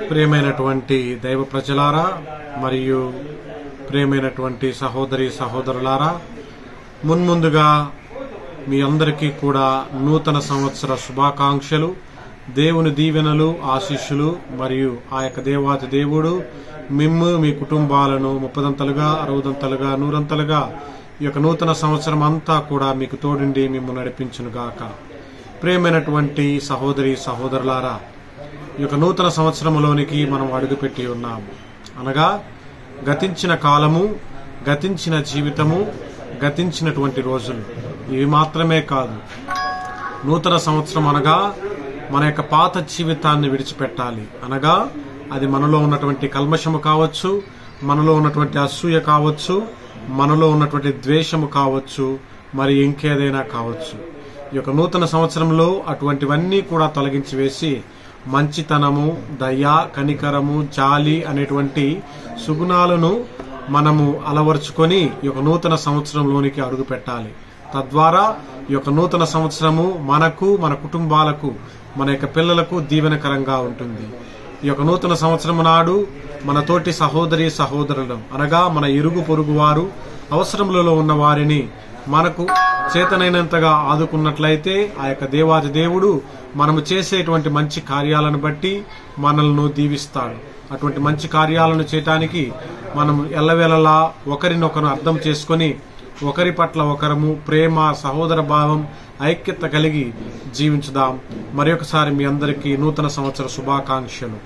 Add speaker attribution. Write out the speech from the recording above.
Speaker 1: ప్రియమైనటువంటి దైవ ప్రజలారా మరియు ప్రియమైనటువంటి సహోదరి సహోదరులారా, మున్ముందుగా మీ అందరికీ కూడా నూతన సంవత్సర శుభాకాంక్షలు, దేవుని దీవెనలు, ఆశీస్సులు మరియు ఆ యొక్క దేవాతి దేవుడు మిమ్ము మీ కుటుంబాలను 30దంతలుగా 60దంతలుగా 100దంతలుగా ఈ యొక్క నూతన సంవత్సరం అంతా కూడా మీకు తోడుండి మిమ్ము నడిపించునుగాక. ప్రియమైనటువంటి సహోదరి సహోదరులారా, ఈ యొక్క నూతన సంవత్సరంలోనికి మనం అడుగుపెట్టి ఉన్నాము. అనగా గతించిన కాలము, గతించిన జీవితము, గతించినటువంటి రోజులు ఇవి మాత్రమే కాదు. నూతన సంవత్సరం అనగా మన యొక్క పాత జీవితాన్ని విడిచిపెట్టాలి. అనగా అది మనలో ఉన్నటువంటి కల్మషము కావచ్చు, మనలో ఉన్నటువంటి అసూయ కావచ్చు, మనలో ఉన్నటువంటి ద్వేషము కావచ్చు, మరి ఇంకేదైనా కావచ్చు. ఈ యొక్క నూతన సంవత్సరంలో అటువంటివన్నీ కూడా తొలగించి వేసి మంచితనము, దయ, కనికరము, జాలి అనేటువంటి సుగుణాలను మనము అలవర్చుకొని ఈ యొక్క నూతన సంవత్సరంలోనికి అడుగు పెట్టాలి. తద్వారా ఈ యొక్క నూతన సంవత్సరము మనకు, మన కుటుంబాలకు, మన యొక్క పిల్లలకు దీవెనకరంగా ఉంటుంది. ఈ యొక్క నూతన సంవత్సరం నాడు మన తోటి సహోదరి సహోదరులు అనగా మన ఇరుగు పొరుగు వారు, అవసరములలో ఉన్న వారిని మనకు చేతనైనంతగా ఆదుకున్నట్లయితే ఆ యొక్క దేవాది దేవుడు మనము చేసేటువంటి మంచి కార్యాలను బట్టి మనల్ని దీవిస్తాడు. అటువంటి మంచి కార్యాలను చేయటానికి మనం ఎల్లవేళలా ఒకరినొకరు అర్థం చేసుకొని ఒకరి పట్ల ఒకరము ప్రేమ, సహోదర భావం, ఐక్యత కలిగి జీవించుదాం. మరొకసారి మీ అందరికీ నూతన సంవత్సర శుభాకాంక్షలు.